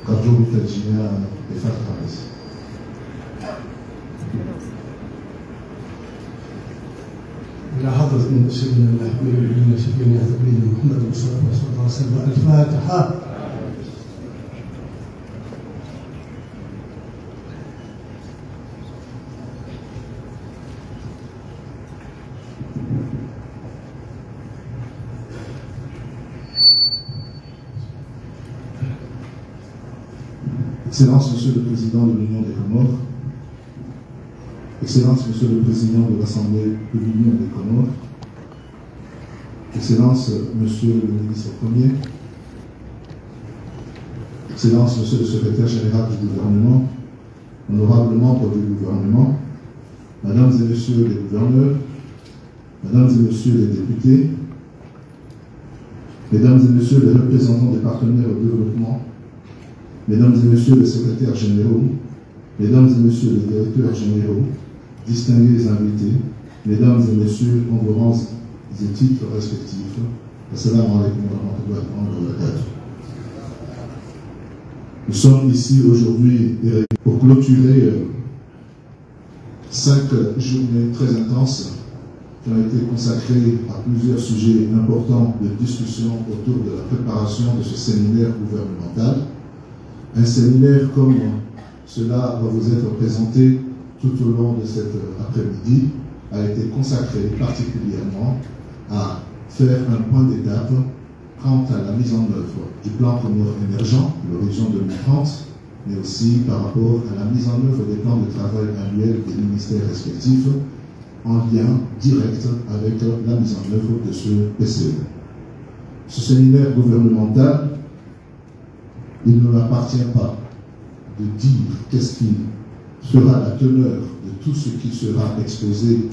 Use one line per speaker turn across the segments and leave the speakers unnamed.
كرجو بالتجميع بفتح الرئيس.
إلى حضرة سيدنا الحبيب إلى سيدنا نبينا محمد صلى الله عليه وسلم. الفاتحة.
Excellence, Monsieur le Président de l'Union des Comores, Excellence, Monsieur le Président de l'Assemblée de l'Union des Comores, Excellence, Monsieur le Ministre Premier, Excellence, Monsieur le Secrétaire Général du Gouvernement, honorables membres du Gouvernement, Mesdames et Messieurs les gouverneurs, Mesdames et Messieurs les députés, Mesdames et Messieurs les représentants des partenaires au développement, Mesdames et Messieurs les secrétaires généraux, Mesdames et Messieurs les directeurs généraux, distingués invités, Mesdames et Messieurs en vos rangs et titres respectifs, Assalamu alaikum wa rahmatullahi wa barakatuh. Nous sommes ici aujourd'hui pour clôturer 5 journées très intenses qui ont été consacrées à plusieurs sujets importants de discussion autour de la préparation de ce séminaire gouvernemental. Un séminaire comme cela va vous être présenté tout au long de cet après-midi a été consacré particulièrement à faire un point d'étape quant à la mise en œuvre du plan Comores émergent, l'horizon 2030, mais aussi par rapport à la mise en œuvre des plans de travail annuels des ministères respectifs en lien direct avec la mise en œuvre de ce PCE. Ce séminaire gouvernemental, il ne m'appartient pas de dire qu'est-ce qui sera la teneur de tout ce qui sera exposé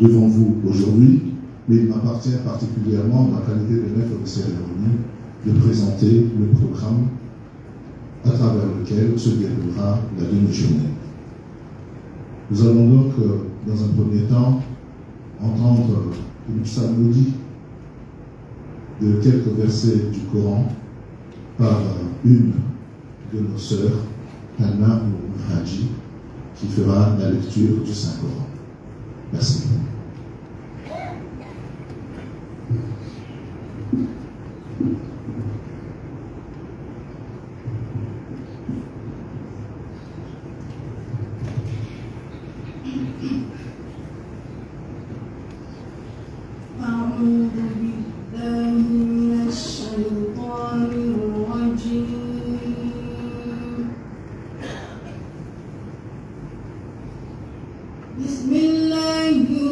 devant vous aujourd'hui, mais il m'appartient particulièrement, en ma qualité de maître de cérémonie, de présenter le programme à travers lequel se déroulera la demi-journée. Nous allons donc, dans un premier temps, entendre une psalmodie de quelques versets du Coran par une de nos sœurs, Anna Haji, qui fera la lecture du Saint-Coran. Merci.
بسم الله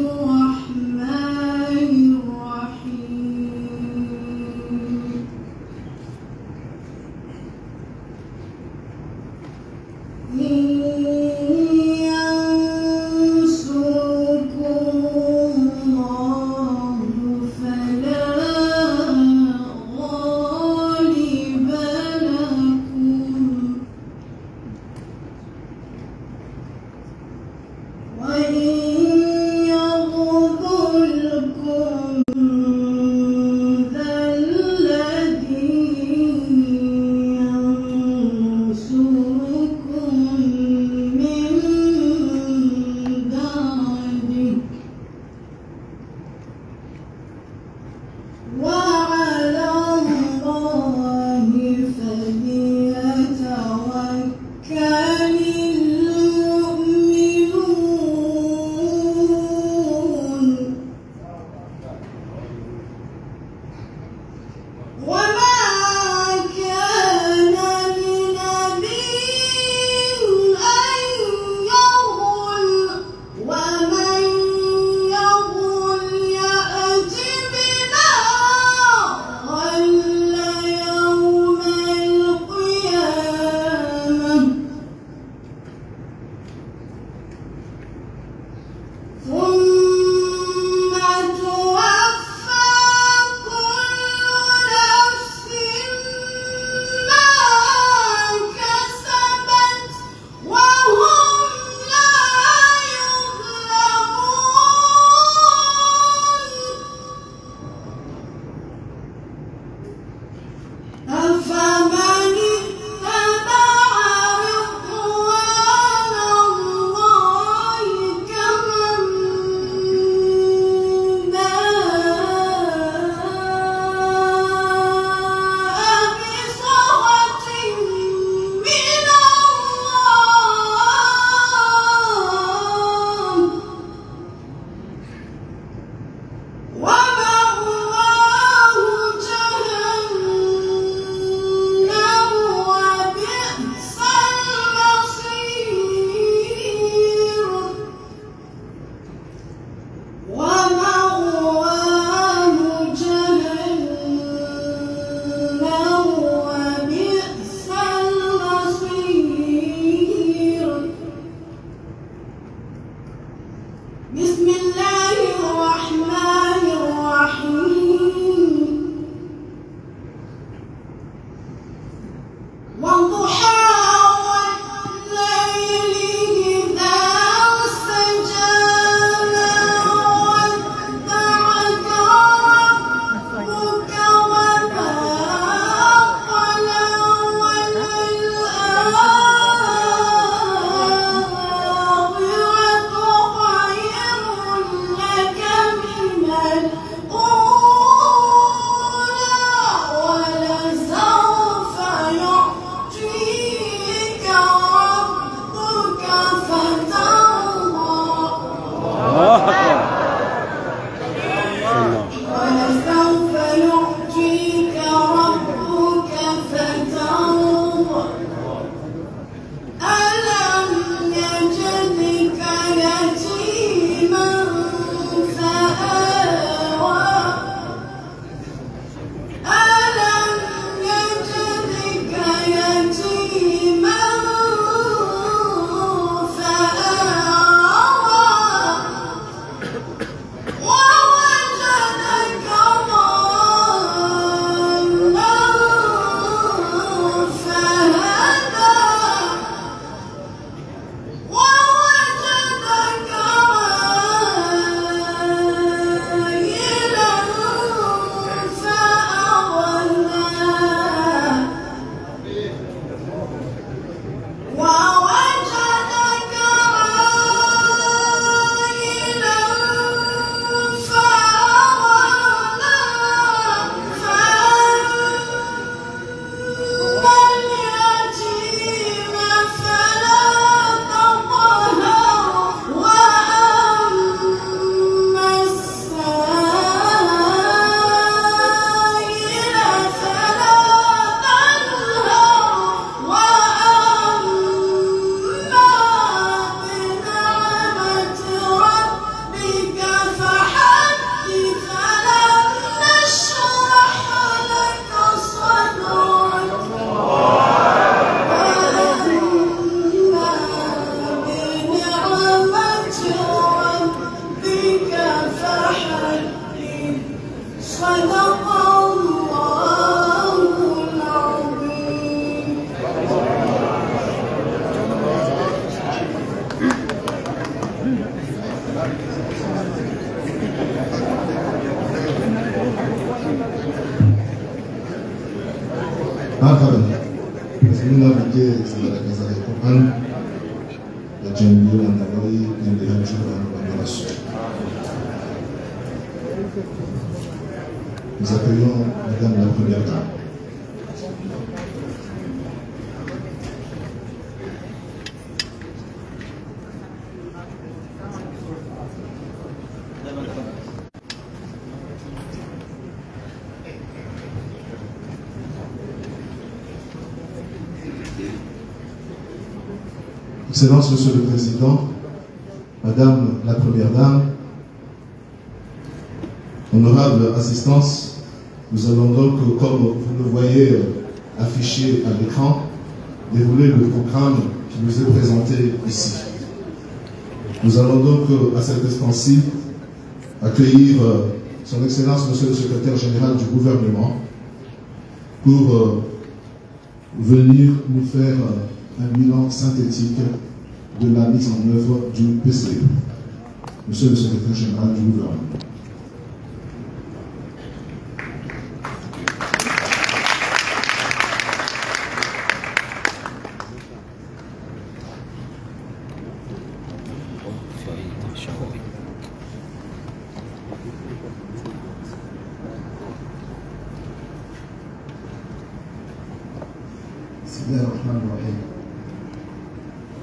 Nous accueillons Madame la Première Dame. Excellence, Monsieur le Président, Madame la Première Dame, honorable assistance, nous allons donc, comme vous le voyez affiché à l'écran, dérouler le programme qui nous est présenté ici. Nous allons donc, à cet instant-ci, accueillir Son Excellence, Monsieur le Secrétaire Général du Gouvernement, pour venir nous faire un bilan synthétique de la mise en œuvre du PCE. Monsieur le Secrétaire Général du Gouvernement.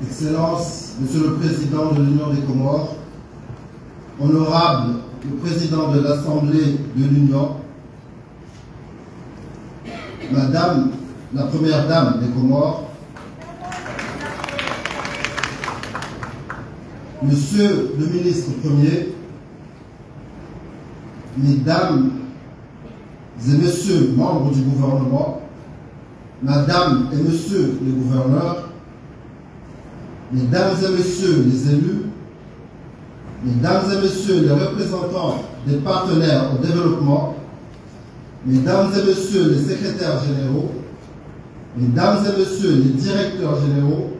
Excellence, Monsieur le Président de l'Union des Comores, Honorable le Président de l'Assemblée de l'Union, Madame la Première Dame des Comores, Monsieur le Ministre Premier, Mesdames et Messieurs membres du gouvernement, Madame et Monsieur les gouverneurs, Mesdames et Messieurs les élus, Mesdames et Messieurs les représentants des partenaires au développement, Mesdames et Messieurs les secrétaires généraux, Mesdames et Messieurs les directeurs généraux,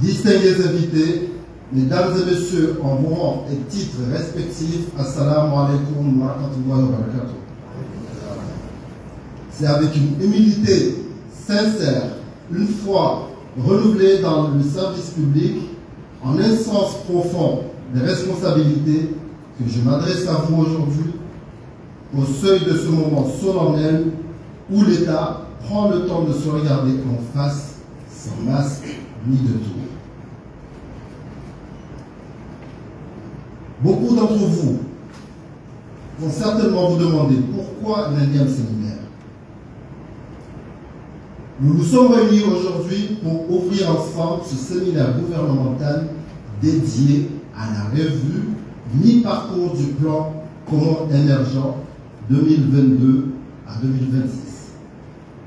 distingués invités, Mesdames et Messieurs en vos rangs et titres respectifs, Assalamu alaikum wa rahmatullahi wa barakatuh. C'est avec une humilité sincère, une foi renouvelée dans le service public, en un sens profond des responsabilités, que je m'adresse à vous aujourd'hui au seuil de ce moment solennel où l'État prend le temps de se regarder en face, sans masque ni de tour. Beaucoup d'entre vous vont certainement vous demander pourquoi un énième séminaire. Nous nous sommes réunis aujourd'hui pour ouvrir ensemble ce séminaire gouvernemental dédié à la revue mi-parcours du plan commun émergent 2022 à 2026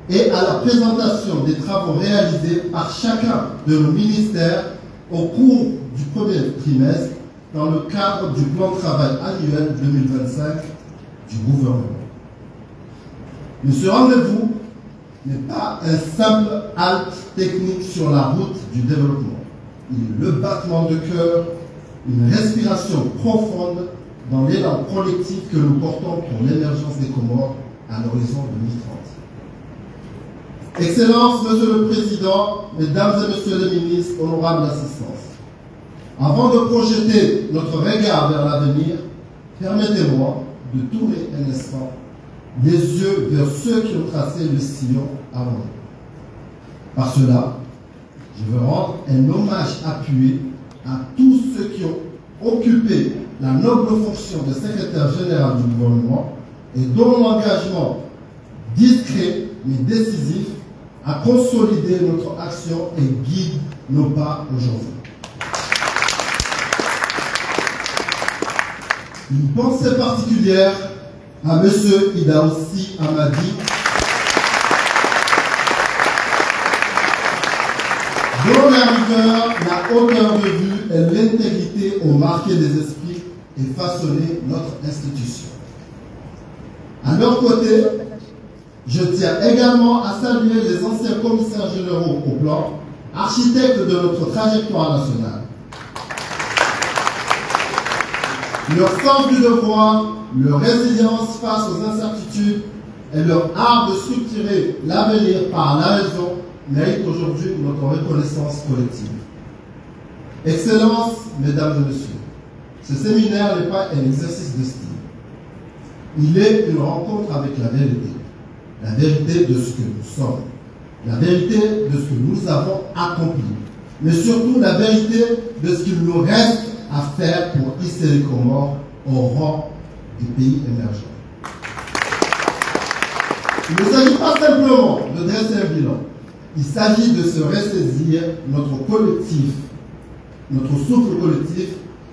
et à la présentation des travaux réalisés par chacun de nos ministères au cours du premier trimestre dans le cadre du plan de travail annuel 2025 du gouvernement. Mais ce rendez-vous n'est pas un simple halte technique sur la route du développement. Il est le battement de cœur, une respiration profonde dans l'élan collectif que nous portons pour l'émergence des Comores à l'horizon 2030. Excellences, Monsieur le Président, Mesdames et Messieurs les ministres, honorables assistants, avant de projeter notre regard vers l'avenir, permettez-moi de tourner un instant les yeux vers ceux qui ont tracé le sillon avant nous. Par cela, je veux rendre un hommage appuyé à tous ceux qui ont occupé la noble fonction de secrétaire général du gouvernement et dont l'engagement discret mais décisif a consolidé notre action et guide nos pas aujourd'hui. Une pensée particulière à M. Idaossi Amadi, dont la rigueur, la hauteur de vue et l'intégrité ont marqué les esprits et façonné notre institution. À leur côté, je tiens également à saluer les anciens commissaires généraux au plan, architectes de notre trajectoire nationale. Leur sens du devoir, leur résilience face aux incertitudes et leur art de structurer l'avenir par la raison méritent aujourd'hui notre reconnaissance collective. Excellences, Mesdames et Messieurs, ce séminaire n'est pas un exercice de style. Il est une rencontre avec la vérité de ce que nous sommes, la vérité de ce que nous avons accompli, mais surtout la vérité de ce qu'il nous reste à faire pour hisser les Comores au rang des pays émergents. Il ne s'agit pas simplement de dresser un bilan, il s'agit de se ressaisir notre collectif, notre souffle collectif,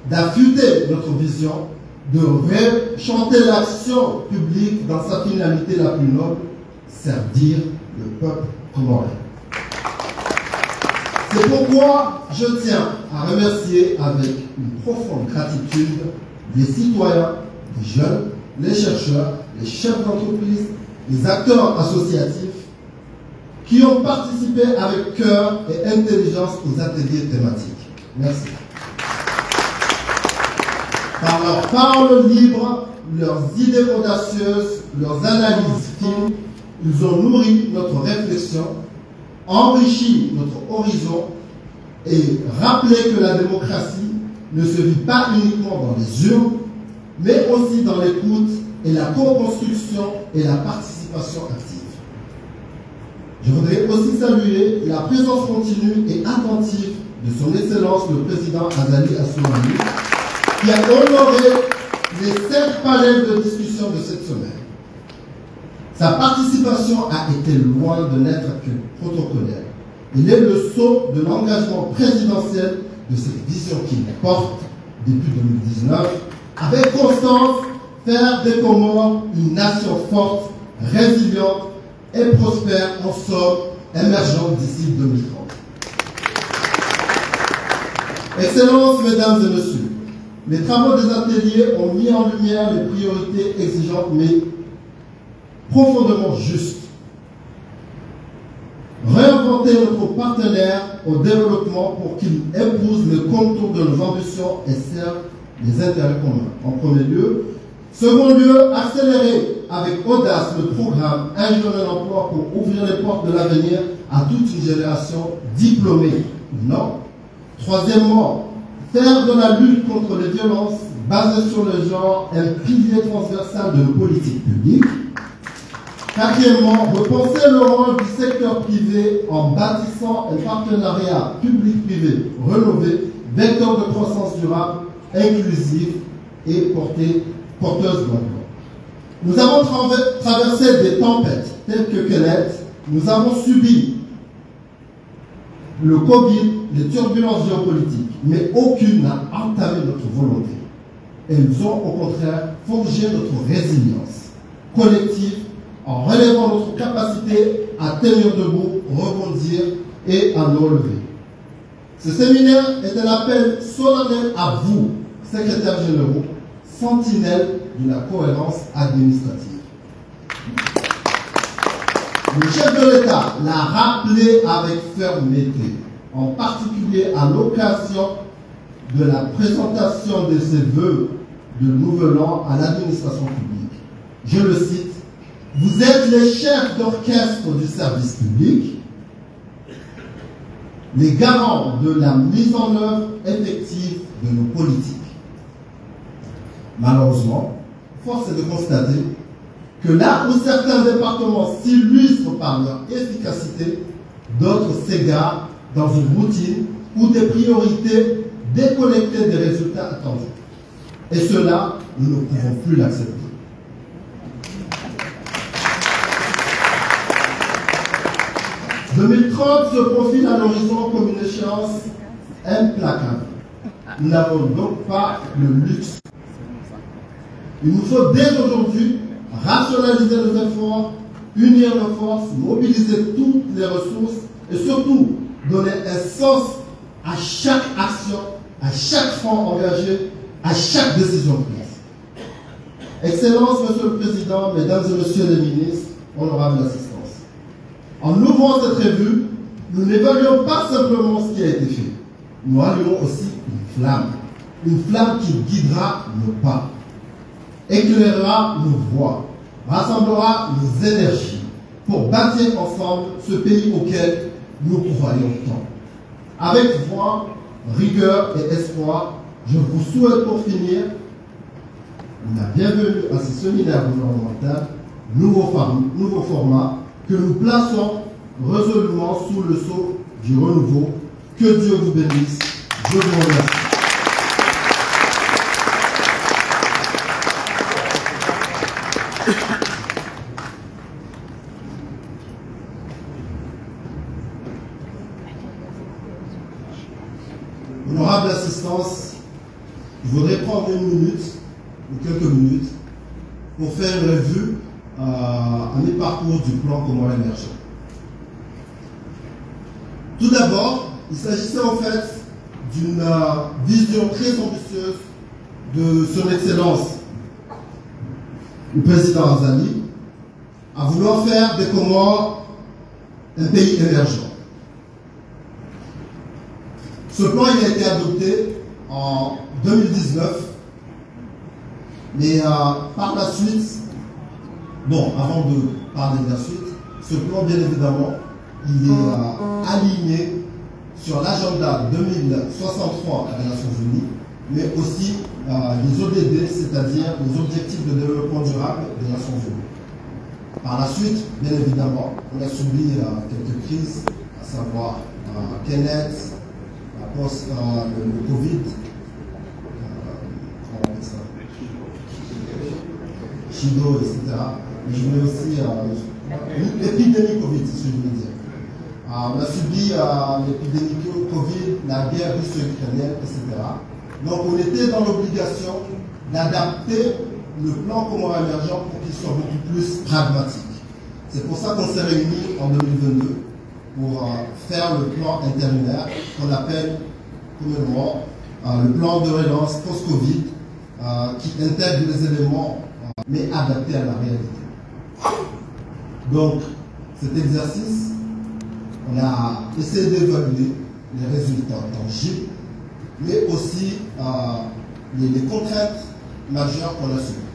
d'affûter notre vision, de rechanter l'action publique dans sa finalité la plus noble, servir le peuple comorien. C'est pourquoi je tiens à remercier avec une profonde gratitude les citoyens, les jeunes, les chercheurs, les chefs d'entreprise, les acteurs associatifs qui ont participé avec cœur et intelligence aux ateliers thématiques. Merci. Par leurs paroles libres, leurs idées audacieuses, leurs analyses fines, ils ont nourri notre réflexion, enrichi notre horizon et rappelé que la démocratie ne se vit pas uniquement dans les urnes, mais aussi dans l'écoute et la co-construction et la participation active. Je voudrais aussi saluer la présence continue et attentive de son Excellence le Président Azali Assoumani, qui a honoré les 5 panels de discussion de cette semaine. Sa participation a été loin de n'être que protocolaire. Il est le sceau de l'engagement présidentiel de cette vision qu'il porte depuis 2019, avec constance, faire des Comores une nation forte, résiliente et prospère, en somme, émergente d'ici 2030. Excellences, Mesdames et Messieurs, les travaux des ateliers ont mis en lumière les priorités exigeantes mais profondément justes. Réinventer notre partenaire au développement pour qu'il épouse le contour de nos ambitions et serve les intérêts communs. En premier lieu. Second lieu, accélérer avec audace le programme Un jeune emploi pour ouvrir les portes de l'avenir à toute une génération diplômée ou non. Troisièmement, faire de la lutte contre les violences basée sur le genre, un pilier transversal de nos politiques publiques. Quatrièmement, repenser le rôle du secteur privé en bâtissant un partenariat public-privé rénové, vecteur de croissance durable, inclusive et porteuse d'emploi. Nous avons traversé des tempêtes telles que Kenneth, nous avons subi le Covid, les turbulences géopolitiques, mais aucune n'a entamé notre volonté. Elles ont au contraire forgé notre résilience collective en relevant notre capacité à tenir debout, rebondir et à nous relever. Ce séminaire est un appel solennel à vous, secrétaires généraux, sentinelles de la cohérence administrative. Le chef de l'État l'a rappelé avec fermeté, en particulier à l'occasion de la présentation de ses vœux de Nouvel An à l'administration publique. Je le cite, « Vous êtes les chefs d'orchestre du service public, les garants de la mise en œuvre effective de nos politiques. » Malheureusement, force est de constater que là où certains départements s'illustrent par leur efficacité, d'autres s'égarent dans une routine ou des priorités déconnectées des résultats attendus. Et cela, nous ne pouvons plus l'accepter. « 2030 se profile à l'horizon comme une échéance implacable. Nous n'avons donc pas le luxe. Il nous faut dès aujourd'hui rationaliser nos efforts, unir nos forces, mobiliser toutes les ressources et surtout donner un sens à chaque action, à chaque front engagé, à chaque décision prise. Excellence, Monsieur le Président, Mesdames et Messieurs les ministres, honorables assistants. En ouvrant cette revue, nous n'évaluons pas simplement ce qui a été fait. Nous allumons aussi une flamme qui guidera nos pas, éclairera nos voies, rassemblera nos énergies pour bâtir ensemble ce pays auquel nous croyons tant. Avec foi, rigueur et espoir, je vous souhaite pour finir la bienvenue à ce séminaire gouvernemental, nouveau format, que nous plaçons résolument sous le sceau du renouveau. Que Dieu vous bénisse. Je vous remercie. Honorable assistance, je voudrais prendre une minute ou quelques minutes pour faire une revue à mi-parcours du plan commun émergent. Tout d'abord, il s'agissait en fait d'une vision très ambitieuse de son Excellence, le président Azali, à vouloir faire des Comores un pays émergent. Ce plan il a été adopté en 2019, mais par la suite, bon, avant de parler de la suite, ce plan, bien évidemment, il est aligné sur l'agenda 2063 des Nations Unies, mais aussi les ODD, c'est-à-dire les objectifs de développement durable des Nations Unies. Par la suite, bien évidemment, on a subi quelques crises, à savoir Kenneth, le Covid, Chido, etc. Mais je voulais aussi l'épidémie Covid, c'est ce que je voulais dire. On a subi l'épidémie Covid, la guerre russo-ukrainienne, etc. Donc on était dans l'obligation d'adapter le plan commun émergent pour qu'il soit beaucoup plus pragmatique. C'est pour ça qu'on s'est réunis en 2022 pour faire le plan intérimaire qu'on appelle communément le plan de relance post-Covid qui intègre les éléments mais adaptés à la réalité. Donc cet exercice, on a essayé d'évaluer les résultats tangibles mais aussi les contraintes majeures qu'on a subies.